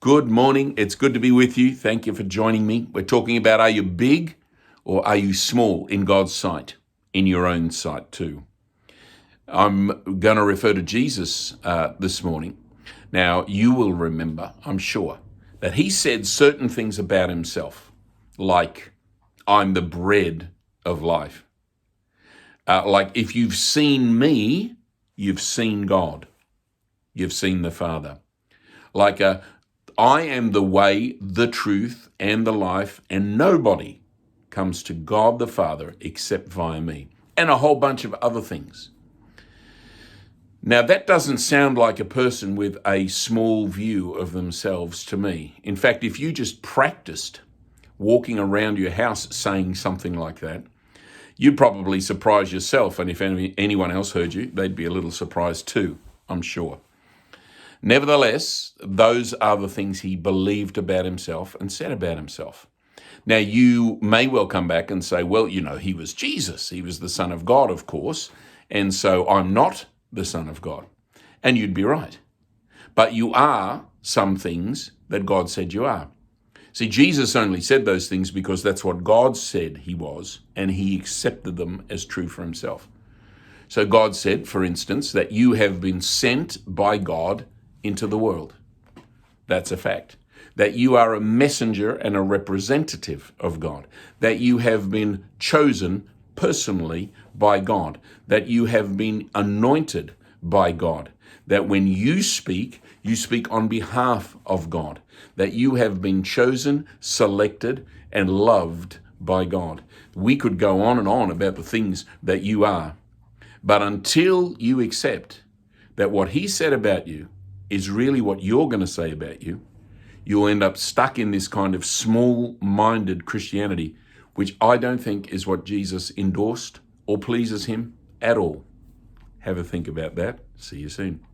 Good morning. It's good to be with you. Thank you for joining me. We're talking about, are you big or are you small in God's sight, in your own sight too? I'm going to refer to Jesus this morning. Now, you will remember, I'm sure, that he said certain things about himself, like, I'm the bread of life. Like, if you've seen me, you've seen God. You've seen the Father. Like, I am the way, the truth, and the life, and nobody comes to God the Father except via me, and a whole bunch of other things. Now, that doesn't sound like a person with a small view of themselves to me. In fact, if you just practiced walking around your house saying something like that, you'd probably surprise yourself, and if anyone else heard you, they'd be a little surprised too, I'm sure. Nevertheless, those are the things he believed about himself and said about himself. Now, you may well come back and say, well, he was Jesus. He was the Son of God, of course, and so I'm not the Son of God. And you'd be right. But you are some things that God said you are. See, Jesus only said those things because that's what God said he was, and he accepted them as true for himself. So God said, for instance, that you have been sent by God into the world. That's a fact. That you are a messenger and a representative of God. That you have been chosen personally by God. That you have been anointed by God. That when you speak on behalf of God. That you have been chosen, selected, and loved by God. We could go on and on about the things that you are. But until you accept that what he said about you is really what you're going to say about you, you'll end up stuck in this kind of small-minded Christianity, which I don't think is what Jesus endorsed or pleases him at all. Have a think about that. See you soon.